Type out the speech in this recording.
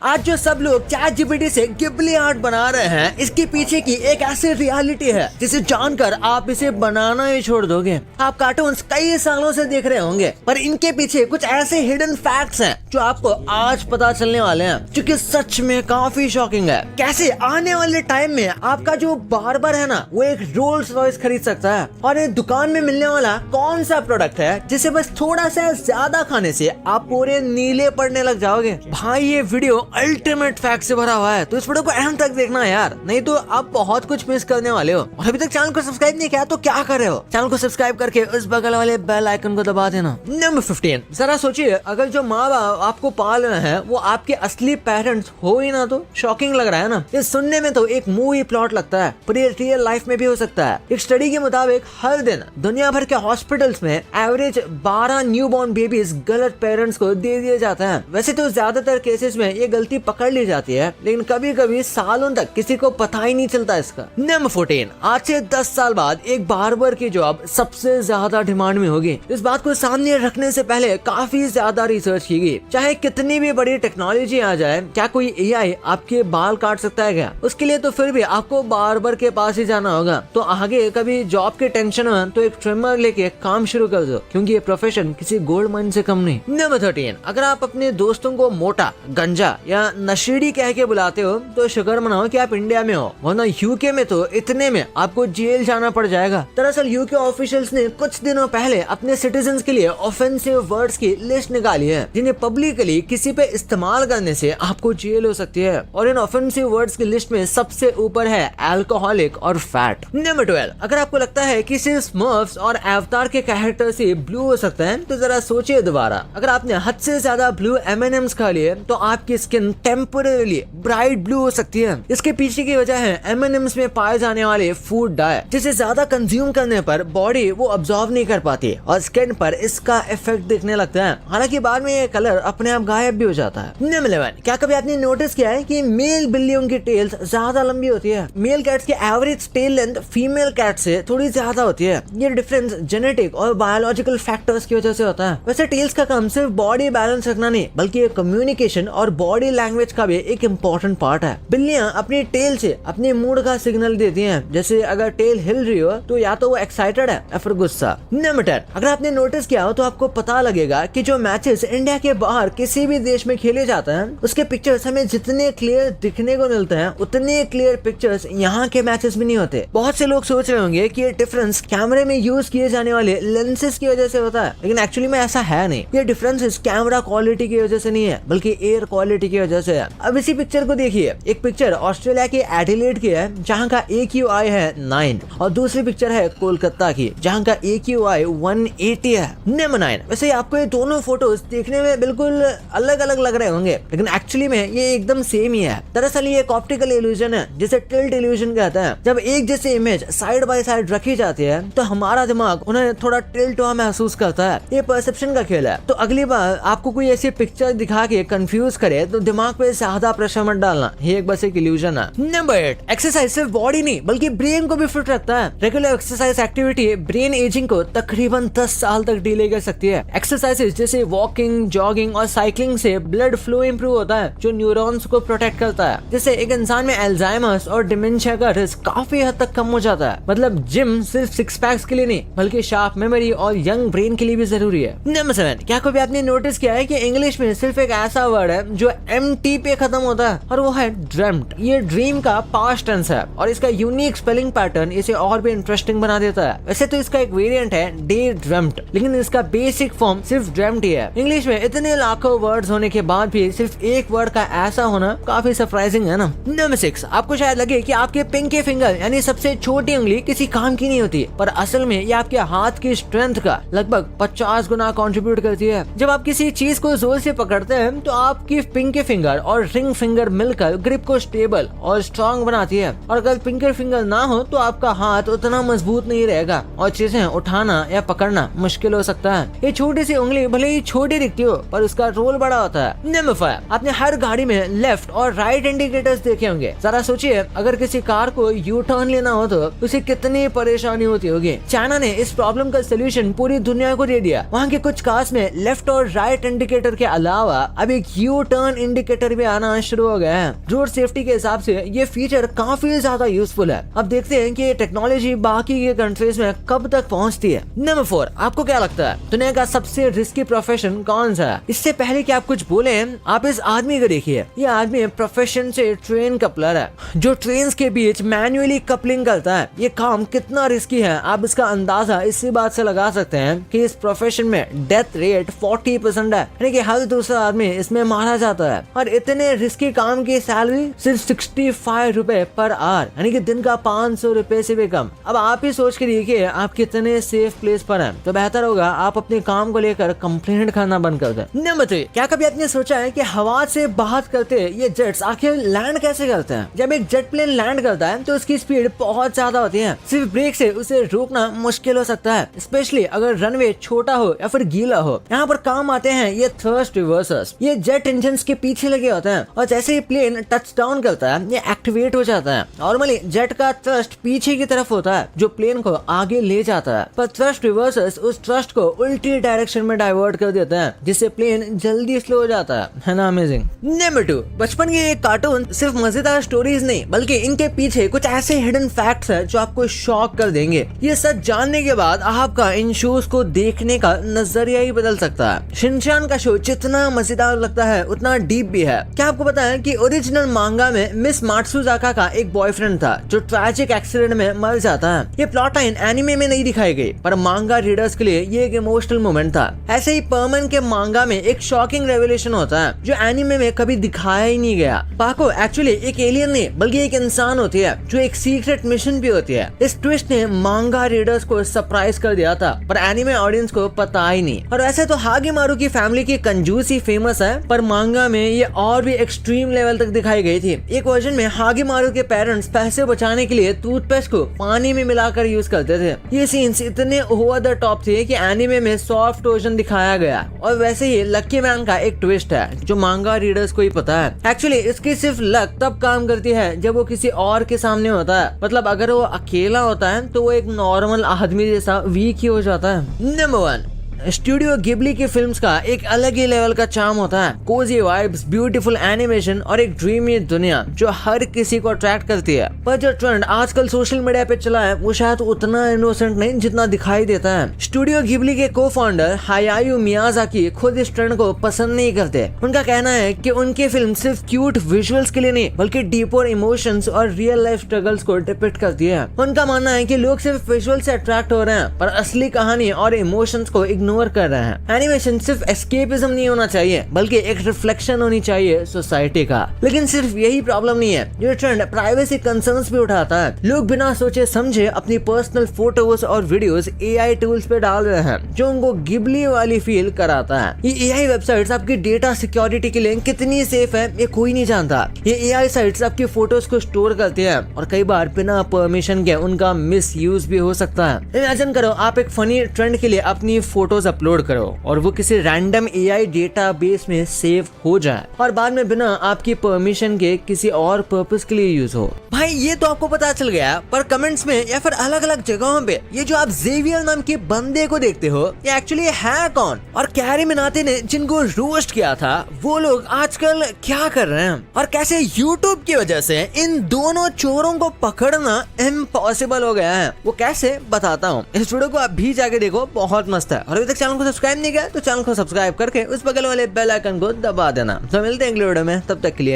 आज जो सब लोग चैट जीपीटी से गिबली आर्ट बना रहे हैं, इसके पीछे की एक ऐसी रियलिटी है जिसे जानकर आप इसे बनाना ही छोड़ दोगे। आप कार्टून्स कई सालों से देख रहे होंगे, पर इनके पीछे कुछ ऐसे हिडन फैक्ट्स हैं जो आपको आज पता चलने वाले हैं, जो कि सच में काफी शॉकिंग है। कैसे आने वाले टाइम में आपका जो बार्बर है ना, वो एक रोल्स रॉयस खरीद सकता है, और एक दुकान में मिलने वाला कौन सा प्रोडक्ट है जिसे बस थोड़ा सा ज्यादा खाने से आप पूरे नीले पड़ने लग जाओगे। भाई ये वीडियो अल्टीमेट फैक्ट से भरा हुआ है, तो इस वीडियो को एंड तक देखना यार, नहीं तो आप बहुत कुछ मिस करने वाले हो। और अभी तक चैनल को सब्सक्राइब नहीं किया तो क्या कर रहे हो, चैनल को सब्सक्राइब करके उस बगल वाले बेल आइकन को दबा देना। नंबर 15, जरा सोचिए अगर जो माँ बाप आपको पाल रहे हैं वो आपके असली पेरेंट्स हो ही ना, तो शॉकिंग लग रहा है ना। ये सुनने में तो एक मूवी प्लॉट लगता है, पर ये रियल लाइफ में भी हो सकता है। एक स्टडी के मुताबिक हर दिन दुनिया भर के हॉस्पिटल्स में एवरेज 12 न्यूबॉर्न बेबीज गलत पेरेंट्स को दे दिए जाते हैं। वैसे तो ज्यादातर केसेस में ये गलती पकड़ ली जाती है, लेकिन कभी कभी सालों तक किसी को पता ही नहीं चलता इसका। नंबर 14, आज से 10 साल बाद एक बार्बर की जॉब सबसे ज्यादा डिमांड में होगी। इस बात को सामने रखने से पहले काफी ज्यादा रिसर्च की गई। चाहे कितनी भी बड़ी टेक्नोलॉजी आ जाए, क्या कोई एआई आपके बाल काट सकता है क्या? उसके लिए तो फिर भी आपको बार्बर के पास ही जाना होगा। तो आगे कभी जॉब के टेंशन में तो एक ट्रिमर लेके काम शुरू कर दो, क्योंकि ये प्रोफेशन किसी गोल्ड माइन से कम नहीं। नंबर 13, अगर आप अपने दोस्तों को मोटा, गंजा या नशेड़ी कह के बुलाते हो तो शुक्र मनाओ कि आप इंडिया में हो, वरना यूके में तो इतने में आपको जेल जाना पड़ जाएगा। दरअसल यूके ऑफिशियल्स ने कुछ दिनों पहले अपने सिटीजन्स के लिए ऑफेंसिव वर्ड्स की लिस्ट निकाली है, जिन्हें पब्लिकली किसी पे इस्तेमाल करने से आपको जेल हो सकती है। और इन ऑफेंसिव वर्ड्स की लिस्ट में सबसे ऊपर है अल्कोहलिक और फैट। नंबर 12, अगर आपको लगता है कि सिर्फ स्मर्फ्स और अवतार के कैरेक्टर से ब्लू हो सकता है, तो जरा सोचिए दोबारा। अगर आपने हद से ज्यादा ब्लू M&Ms खा लिए तो आपकी स्किन टेम्परेरी ब्राइट ब्लू हो सकती है। इसके पीछे की वजह है M&Ms में पाए जाने वाले फूड डाई, जिसे ज्यादा कंज्यूम करने पर बॉडी वो अब्सॉर्ब नहीं कर पाती और स्किन पर इसका इफेक्ट दिखने लगता है। हालांकि बाद में ये कलर अपने आप गायब भी हो जाता है। नंबर 11, क्या कभी आपने नोटिस किया है कि मेल बिल्लियों की टेल्स ज्यादा लंबी होती है? मेल कैट्स की average tail length female cat से थोड़ी ज्यादा होती है। ये डिफरेंस जेनेटिक और बायोलॉजिकल फैक्टर्स की वजह से होता है। वैसे टेल्स का काम सिर्फ बॉडी बैलेंस रखना नहीं, बल्कि कम्युनिकेशन और बॉडी लैंग्वेज का भी एक इम्पोर्टेंट पार्ट है। बिल्लियां अपनी टेल से अपने मूड का सिग्नल देती हैं, जैसे अगर टेल हिल रही हो तो या तो वो एक्साइटेड है या फिर गुस्सा। नंबर 10, अगर आपने नोटिस किया हो तो आपको पता लगेगा कि जो मैचेस इंडिया के बाहर किसी भी देश में खेले जाते हैं, उसके पिक्चर्स हमें जितने क्लियर दिखने को मिलते हैं, उतने क्लियर पिक्चर्स यहाँ के मैचेस में नहीं होते। बहुत से लोग सोच रहे होंगे कि ये डिफरेंस कैमरे में यूज किए जाने वाले लेंसेज की वजह से होता है, लेकिन एक्चुअली में ऐसा है नहीं। ये डिफरेंसेस कैमरा क्वालिटी की वजह से नहीं है, बल्कि एयर क्वालिटी की वजह से है। अब इसी पिक्चर को देखिए, एक पिक्चर ऑस्ट्रेलिया के एडिलेड की है, जहाँ का AQI है 9, और दूसरी पिक्चर है कोलकाता की, जहाँ का AQI 180 है। नंबर 9, वैसे आपको ये दोनों फोटोज देखने में बिल्कुल अलग अलग लग रहे होंगे, लेकिन एक्चुअली में ये एकदम सेम ही है। दरअसल ये एक ऑप्टिकल इल्यूजन है, जिसे टिल्ट इल्यूजन कहते हैं। जब एक जैसी इमेज साइड बाय साइड रखी जाती है तो हमारा दिमाग उन्हें थोड़ा टिल्ट हुआ महसूस करता है। ये परसेप्शन का खेल है। तो अगली बार आपको कोई ऐसी पिक्चर दिखा के कंफ्यूज करे तो दिमाग पे ज्यादा प्रेशर मत डालना, ये एक बस एक इल्यूजन है। नंबर 8, एक्सरसाइज सिर्फ बॉडी नहीं बल्कि ब्रेन को भी फिट रखता है। Regular exercise activity brain ageing को तकरीबन 10 साल तक डिले कर सकती है। एक्सरसाइजेज जैसे वॉकिंग, जॉगिंग और साइकिलिंग से ब्लड फ्लो इंप्रूव होता है, जो न्यूरॉन्स को प्रोटेक्ट करता है, जिससे एक इंसान में अल्जाइमर्स और डिमेंशिया का रिस्क काफी हद तक कम हो जाता है। मतलब जिम सिर्फ सिक्स पैक्स के लिए नहीं, बल्कि शार्प मेमोरी और यंग ब्रेन के लिए भी जरूरी है। नंबर 7, क्या कभी आपने नोटिस किया है कि इंग्लिश में सिर्फ एक ऐसा वर्ड है जो MT पे खत्म होता है, और वो है ड्रीम्ड। ये ड्रीम का पास्ट टेंस है, और इसका यूनिक स्पेलिंग पैटर्न इसे और भी इंटरेस्टिंग बना देता है। वैसे तो इसका एक वेरिएंट है डे ड्रीम्ड, लेकिन इसका बेसिक फॉर्म सिर्फ ड्रीम्ड ही है। इंग्लिश में इतने लाखों वर्ड्स होने के बाद भी सिर्फ एक वर्ड का ऐसा होना काफी सरप्राइजिंग है ना। नंबर 6, आपको शायद लगे कि आपके पिंकी फिंगर यानी सबसे छोटी उंगली किसी काम की नहीं होती, पर असल में ये आपके हाथ की स्ट्रेंथ का लगभग 50 गुना कंट्रीब्यूट करती है। जब आप किसी चीज को जोर से पकड़ते हैं तो आपकी पिंकी फिंगर और रिंग फिंगर मिलकर ग्रिप को स्टेबल और स्ट्रॉन्ग बनाती है, और अगर पिंकी फिंगर ना हो तो आपका हाथ उतना मजबूत नहीं रहेगा और चीजें उठाना या पकड़ना मुश्किल हो सकता है। ये छोटी सी उंगली भले ही छोटी दिखती हो, पर उसका रोल बड़ा होता है। नंबर 5, आपने हर गाड़ी में लेफ्ट और राइट इंडिकेटर्स देखे होंगे। जरा सोचिए अगर किसी कार को यू टर्न लेना हो तो उसे कितनी परेशानी होती होगी। चाइना ने इस प्रॉब्लम का सोल्यूशन पूरी दुनिया को दे दिया। वहाँ के कुछ कार्स में लेफ्ट और राइट इंडिकेटर के अलावा अब एक यू टर्न इंडिकेटर भी आना शुरू हो गया है। रोड सेफ्टी के हिसाब से ये फीचर काफी ज्यादा यूजफुल है। अब देखते हैं कि ये टेक्नोलॉजी बाकी के कंट्रीज में कब तक पहुंचती है। नंबर 4, आपको क्या लगता है दुनिया का सबसे रिस्की प्रोफेशन कौन सा है? इससे पहले कि आप कुछ बोले, आप इस आदमी को देखिए। ये आदमी प्रोफेशन से ट्रेन कपलर है, जो ट्रेन के बीच मैन्युअली कपलिंग करता है। ये काम कितना रिस्की है आप इसका अंदाजा इसी बात से लगा सकते हैं कि इस प्रोफेशन में डेथ रेट 40% है, यानी कि हर दूसरा आदमी इसमें मारा जाता है। और इतने रिस्की काम की सैलरी सिर्फ 65 रुपए पर आवर, यानी कि दिन का 500 रुपए से भी कम। अब आप ही सोच के देखिए आप कितने सेफ प्लेस पर हैं। तो बेहतर होगा आप अपने काम को लेकर कंप्लेंट करना बंद कर दें। नंबर 3, क्या कभी आपने सोचा है कि हवा से बात करते ये जेट्स आखिर लैंड कैसे करते हैं? जब एक जेट प्लेन लैंड करता है तो उसकी स्पीड बहुत ज्यादा होती है, सिर्फ ब्रेक से उसे रोकना मुश्किल हो सकता है, स्पेशली अगर रनवे छोटा हो या फिर गीला हो। यहाँ पर काम आते हैं ये थ्रस्ट रिवर्सर्स। ये जेट इंजन के पीछे लगे होते हैं और जैसे ही प्लेन टच डाउन करता है ये एक्टिवेट हो जाता है। नॉर्मली जेट का थ्रस्ट पीछे की तरफ होता है जो प्लेन को आगे ले जाता है, पर थ्रस्ट रिवर्सर्स उस थ्रस्ट को उल्टी डायरेक्शन में डाइवर्ट कर देते हैं, जिससे प्लेन जल्दी स्लो हो जाता है ना? अमेजिंग। नंबर 2, बचपन के ये कार्टून सिर्फ मजेदार स्टोरीज नहीं बल्कि इनके पीछे कुछ ऐसे हिडन फैक्ट्स हैं जो आपको शॉक कर देंगे। ये सच जानने के बाद आपका इन शोज को देखने का नजरिया ही बदल सकता है। शिनचैन का शो जितना मजेदार लगता है उतना डीप भी है। क्या आपको पता है कि ओरिजिनल मांगा में मिस मात्सुजाका का एक बॉयफ्रेंड था जो ट्रैजिक एक्सीडेंट में मर जाता है। ये प्लॉट लाइन एनिमे में नहीं दिखाई गई, पर मांगा रीडर्स के लिए ये एक इमोशनल मोमेंट था। ऐसे ही परमन के मांगा में एक शॉकिंग रेवलेशन होता है जो एनिमे में कभी दिखाया ही नहीं गया। पाको एक्चुअली एक एलियन नहीं बल्कि एक इंसान होती है जो एक सीक्रेट मिशन भी होती है। इस ट्विस्ट ने मांगा रीडर्स को सरप्राइज कर दिया था, पर एनिमे ऑडियंस को पता ही नहीं। और वैसे तो हागेमारू की फैमिली की कंजूसी फेमस है, पर मांगा में ये और भी एक्सट्रीम लेवल तक दिखाई गई थी। एक वर्जन में हागेमारू के पेरेंट्स पैसे बचाने के लिए टूथपेस्ट को पानी में मिलाकर यूज करते थे। ये सीन्स इतने ओवर द टॉप थे कि एनिमे में सॉफ्ट वर्जन दिखाया गया। और वैसे ही लकी मैन का एक ट्विस्ट है जो मांगा रीडर्स को ही पता है। एक्चुअली इसकी सिर्फ लक तब काम करती है जब वो किसी और के सामने होता है, मतलब अगर वो अकेला होता है तो वो एक नॉर्मल आदमी जैसा वीक ही हो जाता है। नंबर 1, स्टूडियो गिबली की फिल्म्स का एक अलग ही लेवल का चार्म होता है। कोजी वाइब्स, ब्यूटीफुल एनिमेशन और एक ड्रीमी दुनिया जो हर किसी को अट्रैक्ट करती है। पर जो ट्रेंड आजकल सोशल मीडिया पे चला है वो शायद उतना इनोसेंट नहीं जितना दिखाई देता है। स्टूडियो गिबली के को फाउंडर हायायू मियाजाकी खुद इस ट्रेंड को पसंद नहीं करते। उनका कहना है कि उनकी फिल्म सिर्फ क्यूट विजुअल्स के लिए नहीं बल्कि डीपर इमोशंस और रियल लाइफ स्ट्रगल्स को डिपिक्ट करती है। उनका मानना है कि लोग सिर्फ विजुअल से अट्रैक्ट हो रहे हैं पर असली कहानी और इमोशंस को इग्नोर कर रहे हैं। एनिमेशन सिर्फ एस्केपिज्म नहीं होना चाहिए बल्कि एक रिफ्लेक्शन होनी चाहिए सोसाइटी का। लेकिन सिर्फ यही प्रॉब्लम नहीं है, ये ट्रेंड प्राइवेसी कंसर्न्स भी उठाता है। लोग बिना सोचे समझे अपनी पर्सनल फोटोज और वीडियोस एआई टूल्स पे डाल रहे हैं जो उनको गिबली वाली फील कराता है। ये एआई वेबसाइट्स आपकी डेटा सिक्योरिटी के लिए कितनी सेफ है ये कोई नहीं जानता। ये एआई साइट्स आपकी फोटोज को स्टोर करती है और कई बार बिना परमिशन के उनका मिस यूज भी हो सकता है। इमेजिन करो आप एक फनी ट्रेंड के लिए अपनी फोटोज अपलोड करो और वो किसी रैंडम एआई डेटाबेस में सेव हो जाए और बाद में बिना आपकी परमिशन के किसी और पर्पस के लिए यूज हो। भाई ये तो आपको पता चल गया, पर कमेंट्स में या फिर अलग अलग जगहों पे ये जो आप जेवियर नाम के बंदे को देखते हो ये एक्चुअली है कौन? और कैरी मिनाटी ने जिनको रोस्ट किया था वो लोग आजकल क्या कर रहे हैं और कैसे यूट्यूब की वजह से इन दोनों चोरों को पकड़ना इम्पॉसिबल हो गया है, वो कैसे बताता हूँ। इस वीडियो को आप भी जाके देखो, बहुत मस्त है। और अभी तक चैनल को सब्सक्राइब नहीं किया तो चैनल को सब्सक्राइब करके उस बगल वाले बेल आइकन को दबा देना। तो मिलते हैं अगले वीडियो में, तब तक के लिए।